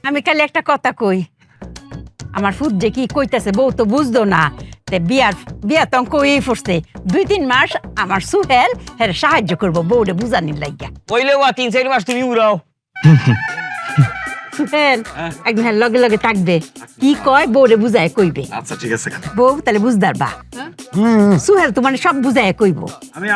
আমি খালি একটা কথা কই, আমার ফুট যে কি কইতাছে বউ তো বুঝতো না। বিয়া তো কই পড়ছে 2-3 মাস আমার সুহেল হের সাহায্য করবো বউরে বুঝানির লাগিয়া। কইলে 3-4 মাস তুমি উড়াও। সুহেল একদিন হের লগে লগে থাকবে, কি কয় বউরে বুঝায় কইবে। আচ্ছা ঠিক আছে। বউ তাহলে বুঝদার বা সুহেল তোমার সব বুঝায় কইব। আমি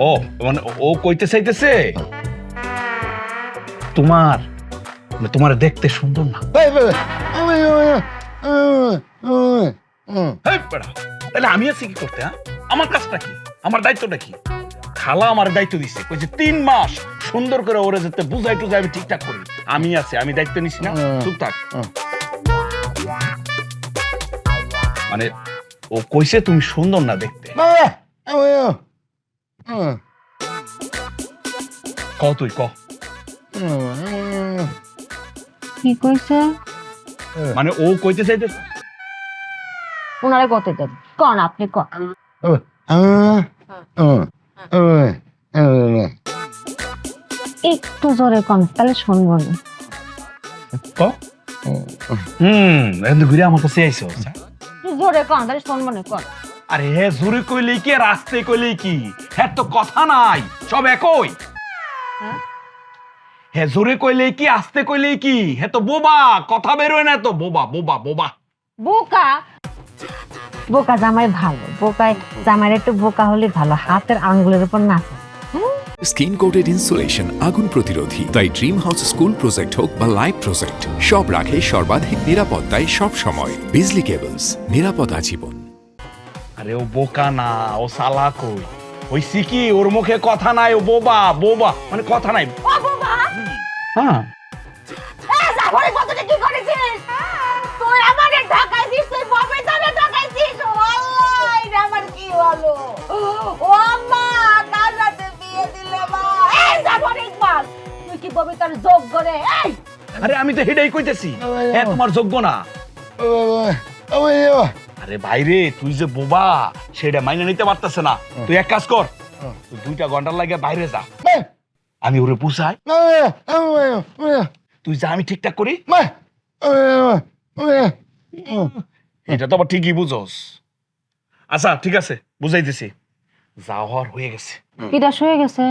ও মানে ও কইতে চাইতেছে তোমার তোমার দেখতে সুন্দর না। হেই বেড়া, তাহলে আমি আছি কি করতে? আমার কাজটা কি, আমার দায়িত্বটা কি? খালা আমার দায়িত্ব দিচ্ছে, কইছে 3 মাস সুন্দর করে ওরে যেতে বুঝাই টুজাই আমি ঠিকঠাক করি। আমি আছি, আমি দায়িত্ব নিছি না? চুপ থাক। মানে ও কইছে তুমি সুন্দর না দেখতে। ক তুই ক। কি কইছে? মানে ও কইতে চাইতেছে ওনারে কত দেন কোন, আপনি কোন। একটু জোরে কোন, তাহলে শুনবো না। ক। এখন ঘুরে আমার কাছে আইসো। জোরে কোন, তাহলে শুনবো না কোন। আরে হে জোরে কইলেই কি আর আস্তে কইলেই কি, হ্যাঁ তো কথা নাই, সব একই। হ্যাঁ জোরে কইলেই কি আস্তে কইলেই কি, হ্যাঁ তো বোবা, কথা বেরোয় না তো বোবা বোবা বোবা। বোকা বোকা জামাই ভালো, বোকায় জামাইয়ের একটু বোকা হলে ভালো, হাতের আঙ্গুলের উপর নাচে। স্কিন কোটেড ইনসুলেশন আগুন প্রতিরোধী, তাই ড্রিম হাউস স্কুল প্রজেক্ট হোক বা লাইফ প্রজেক্ট, সব রাখে সর্বাধিক নিরাপত্তায় সব সময়। বিজলি কেবলস, নিরাপদ আজীবন। আরে ও বোকা না, ও সালা কই ওই সিকি, ওর মুখে কথা নাই, ও বোবা বোবা, মানে কথা নাই। ও বোবা, হ্যাঁ জামাই কতটা কি করেছিস তুই? আমারে ঢাকাইছিস, তুই বাবা তারে ঢাকাইছিস। আল্লাহ, এটা আমার কি হলো? ও মা, কার রাতে বিয়ে দিলে মা? এই জামাই ইকবাল, তুই কি বাবা তার যোগ করে? এই আরে আমি তো হেডাই কইতেছি, হ্যাঁ তোমার যোগ্য না। আরে ভাইরে, তুই যে বোবা সেটা মাইনে নিতে পারতেছে না। তুই এক কাজ কর, তুই 2টা ঘন্টার লাগে বাইরে যা, আমি ওরে বুঝাই। তুই যা, আমি ঠিকঠাক করি। এটা তো আবার ঠিকই বুঝোস। আচ্ছা ঠিক আছে, বুঝাইতেছি। যা হওয়ার হয়ে গেছে। কিটা শুয়ে গেছে?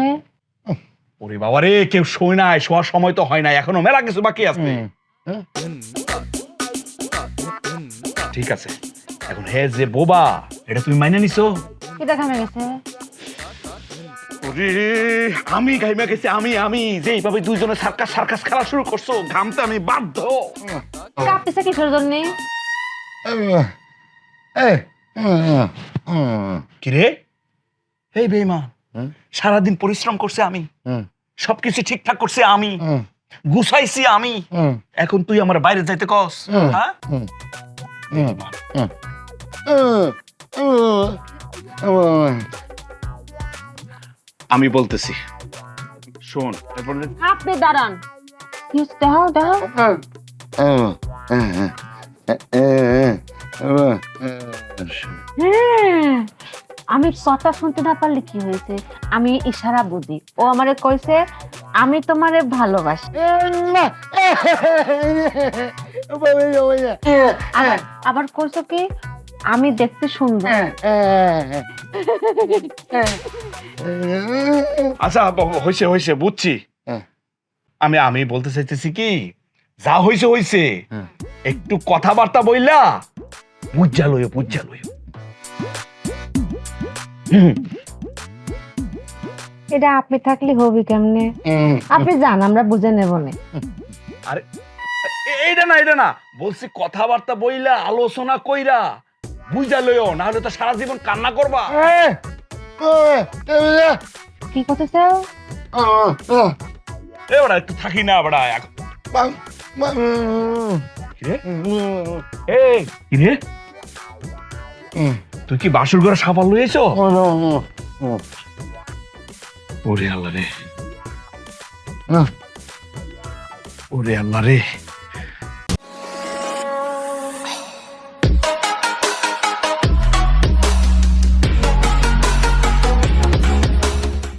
ওরে বাবা রে, কেউ শোয় নাই, শোয়ার সময় তো হয় নাই, এখনো মেলা কিছু বাকি আছে। ঠিক আছে, এখন হে যে বোবা, এটা তুমি মাইনে নিছো? কিটা ঘামে গেছে? ওরে আমি ঘাইমা গেছি, আমি যে এইভাবে দুইজনে সার্কাস সার্কাস খেলা শুরু করছো, ঘামতে আমি বাধ্য। কাঁপতেছে কিসের জন্য? কিরে এই বেঈমান, সারাদিন পরিশ্রম করছে আমি, সবকিছু ঠিকঠাক করছে আমি, গুছাইছি আমি, এখন তুই আমার বাইরে যাইতে কস? হ্যাঁ আমি বলতেছি শোন, আপনি দাঁড়ান। দাও দাও, আমি কথা শুনতে না পারলে কি হয়েছে? আমি ইশারা বুঝি। ও আমারে কইছে আমি তোমারে ভালোবাসি। আবার কইছো কি আমি দেখতে সুন্দর। আচ্ছা হইছে হইছে, বুঝছি। আমি বলতে চাইতেছি কি, যা হইছে হইছে, একটু কথাবার্তা বইলা বুঝা লইও। এটা আপনি থাকলে হবে কেমনে? আপনি যান, আমরা বুঝে নেব না। আরে এইটা না বলছি, কথাবার্তা বইলা আলোচনা কইরা বুঝা লইও, না হলে তো সারা জীবন কান্না করবা। কি করতে চাও? এবার একটু থাকি না বড়া। কিরে তুই কি বাসর ঘরে সাবান লইয়েছো? ওরে আল্লাহ রে, ওরে আল্লাহ রে।